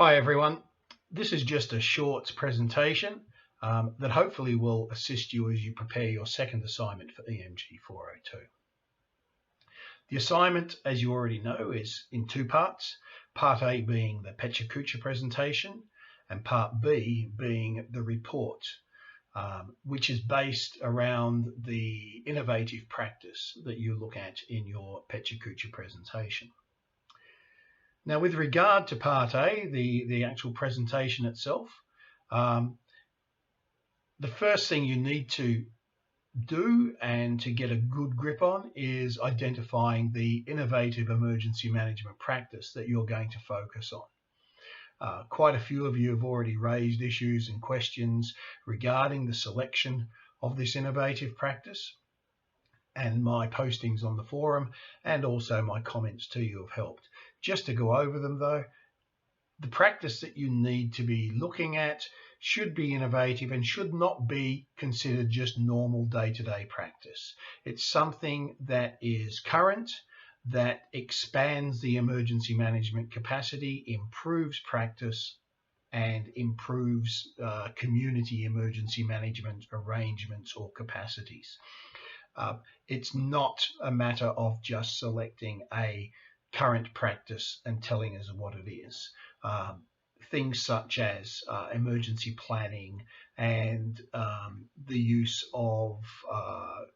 Hi everyone, this is just a short presentation that hopefully will assist you as you prepare your second assignment for EMG402. The assignment, as you already know, is in two parts, part A being the Pecha presentation and part B being the report, which is based around the innovative practice that you look at in your Pecha presentation. Now, with regard to part A, the actual presentation itself, the first thing you need to do and to get a good grip on is identifying the innovative emergency management practice that you're going to focus on. Quite a few of you have already raised issues and questions regarding the selection of this innovative practice, and my postings on the forum and also my comments to you have helped. Just to go over them though, the practice that you need to be looking at should be innovative and should not be considered just normal day-to-day practice. It's something that is current, that expands the emergency management capacity, improves practice, and improves community emergency management arrangements or capacities. It's not a matter of just selecting a current practice and telling us what it is. Things such as emergency planning and the use of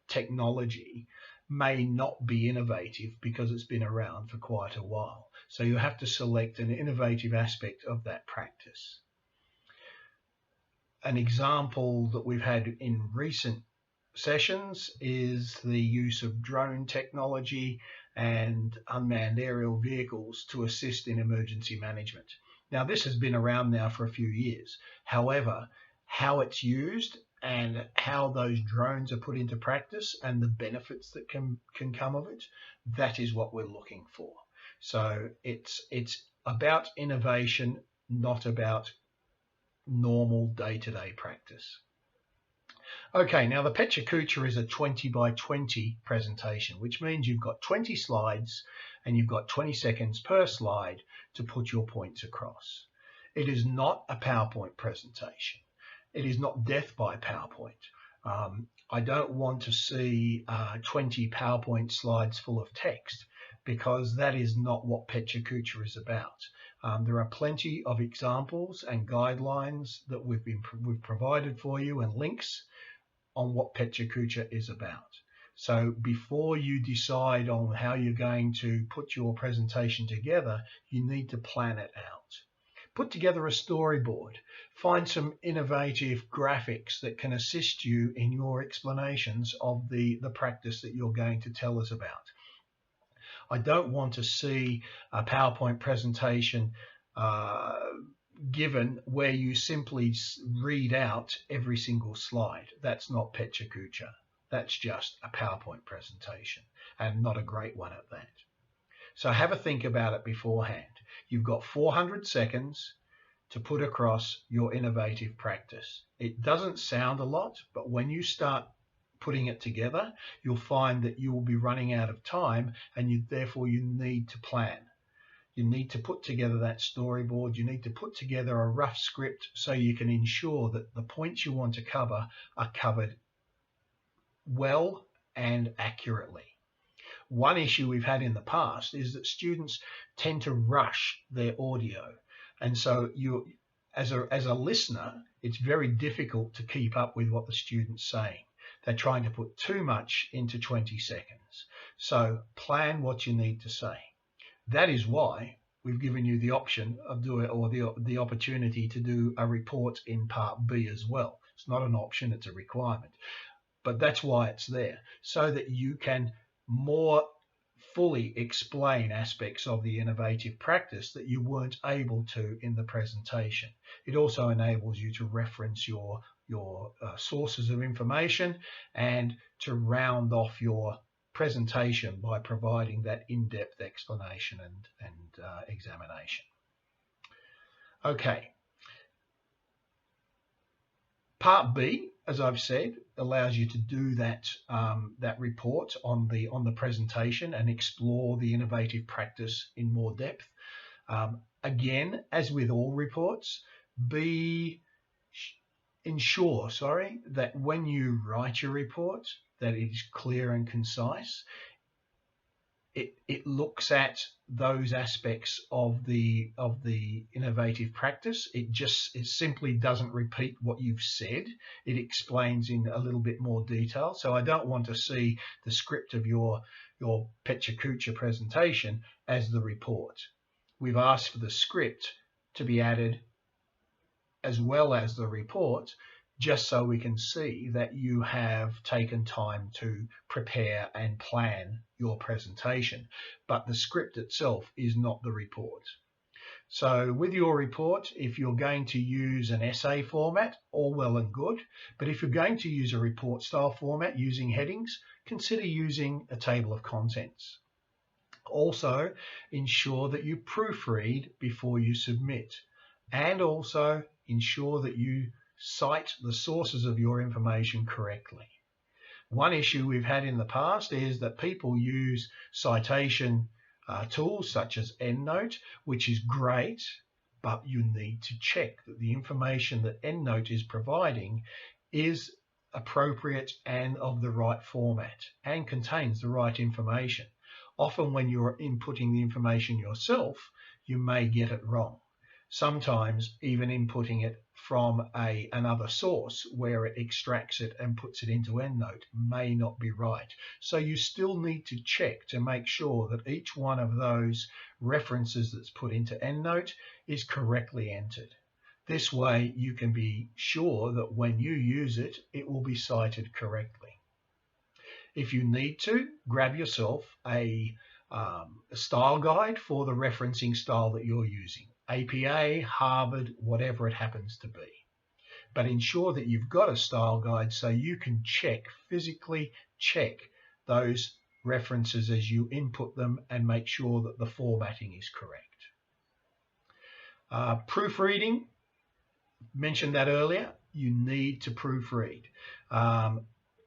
technology may not be innovative because it's been around for quite a while. So you have to select an innovative aspect of that practice. An example that we've had in recent sessions is the use of drone technology and unmanned aerial vehicles to assist in emergency management. Now, this has been around now for a few years. However, how it's used and how those drones are put into practice and the benefits that can come of it, that is what we're looking for. So it's about innovation, not about normal day-to-day practice. Okay, now the Pecha is a 20 by 20 presentation, which means you've got 20 slides and you've got 20 seconds per slide to put your points across. It is not a PowerPoint presentation. It is not death by PowerPoint. I don't want to see 20 PowerPoint slides full of text, because that is not what Pecha is about. There are plenty of examples and guidelines that we've provided for you and links on what Pecha is about. So before you decide on how you're going to put your presentation together, you need to plan it out. Put together a storyboard. Find some innovative graphics that can assist you in your explanations of the practice that you're going to tell us about. I don't want to see a PowerPoint presentation given where you simply read out every single slide. That's not Pecha. That's just a PowerPoint presentation, and not a great one at that. So have a think about it beforehand. You've got 400 seconds to put across your innovative practice. It doesn't sound a lot, but when you start putting it together, you'll find that you will be running out of time, and therefore you need to plan. You need to put together that storyboard. You need to put together a rough script so you can ensure that the points you want to cover are covered well and accurately. One issue we've had in the past is that students tend to rush their audio, and so you, as a listener, it's very difficult to keep up with what the student's saying. They're trying to put too much into 20 seconds. So plan what you need to say. That is why we've given you the option of the opportunity to do a report in part B as well. It's not an option, it's a requirement. But that's why it's there, so that you can more fully explain aspects of the innovative practice that you weren't able to in the presentation. It also enables you to reference your sources of information and to round off your presentation by providing that in-depth explanation and examination. Okay. Part B, as I've said, allows you to do that report on the presentation and explore the innovative practice in more depth. Again, as with all reports, ensure that when you write your report, that it is clear and concise. It looks at those aspects of the innovative practice. It simply doesn't repeat what you've said. It explains in a little bit more detail. So I don't want to see the script of your Pecha Kucha presentation as the report. We've asked for the script to be added as well as the report, just so we can see that you have taken time to prepare and plan your presentation. But the script itself is not the report. So with your report, if you're going to use an essay format, all well and good. But if you're going to use a report style format using headings, consider using a table of contents. Also, ensure that you proofread before you submit, and also ensure that you cite the sources of your information correctly. One issue we've had in the past is that people use citation tools such as EndNote, which is great, but you need to check that the information that EndNote is providing is appropriate and of the right format and contains the right information. Often when you're inputting the information yourself, you may get it wrong. Sometimes even inputting it from another source where it extracts it and puts it into EndNote may not be right. So you still need to check to make sure that each one of those references that's put into EndNote is correctly entered. This way you can be sure that when you use it, it will be cited correctly. If you need to, grab yourself a style guide for the referencing style that you're using. APA, Harvard, whatever it happens to be. But ensure that you've got a style guide so you can physically check those references as you input them and make sure that the formatting is correct. Proofreading, mentioned that earlier, you need to proofread.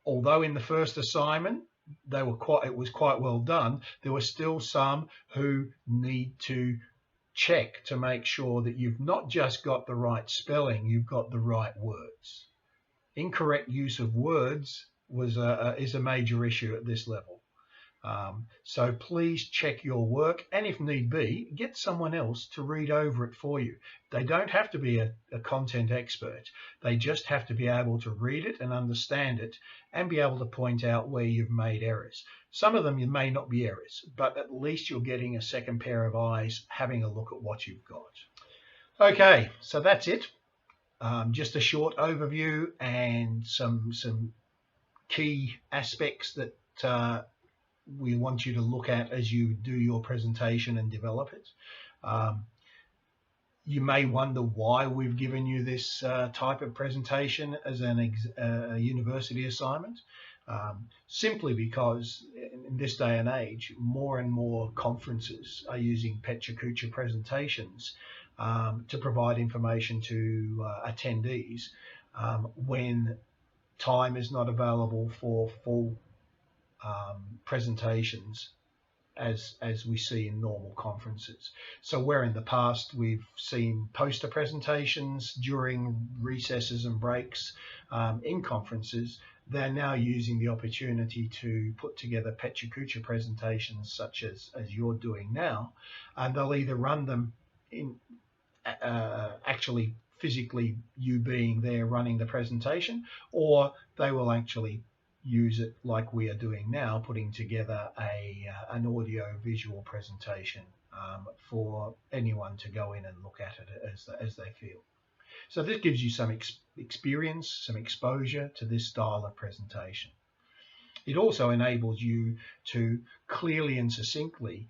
Although in the first assignment it was quite well done, there were still some who need to check to make sure that you've not just got the right spelling, you've got the right words. Incorrect use of words is a major issue at this level. So please check your work, and if need be, get someone else to read over it for you. They don't have to be a content expert. They just have to be able to read it and understand it and be able to point out where you've made errors. Some of them you may not be errors, but at least you're getting a second pair of eyes having a look at what you've got. Okay, so that's it. Just a short overview and some key aspects that we want you to look at as you do your presentation and develop it. You may wonder why we've given you this type of presentation as a university assignment. Simply because in this day and age, more and more conferences are using Pecha Kucha presentations to provide information to attendees when time is not available for full presentations as we see in normal conferences. So where in the past we've seen poster presentations during recesses and breaks in conferences, they're now using the opportunity to put together Pecha Kucha presentations such as you're doing now, and they'll either run them in actually physically you being there running the presentation, or they will actually use it like we are doing now, putting together an audio visual presentation for anyone to go in and look at it as they feel. So this gives you some experience, some exposure to this style of presentation. It also enables you to clearly and succinctly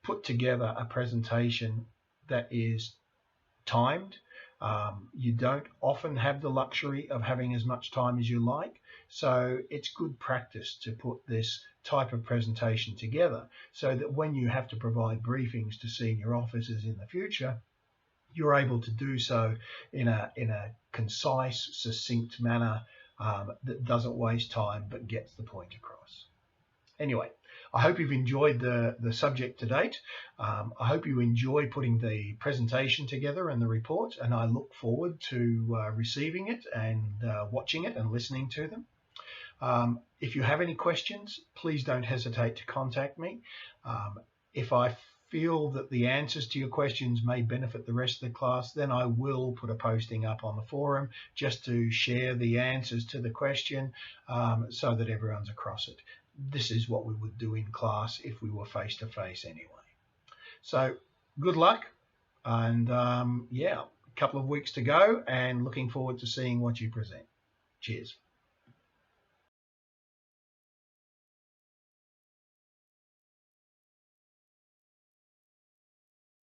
put together a presentation that is timed. You don't often have the luxury of having as much time as you like, so it's good practice to put this type of presentation together so that when you have to provide briefings to senior officers in the future, you're able to do so in a concise, succinct manner that doesn't waste time but gets the point across. Anyway, I hope you've enjoyed the subject to date. I hope you enjoy putting the presentation together and the report, and I look forward to receiving it and watching it and listening to them. If you have any questions, please don't hesitate to contact me. If I feel that the answers to your questions may benefit the rest of the class, then I will put a posting up on the forum just to share the answers to the question so that everyone's across it. This is what we would do in class if we were face-to-face anyway. So good luck, and yeah, a couple of weeks to go, and looking forward to seeing what you present. Cheers.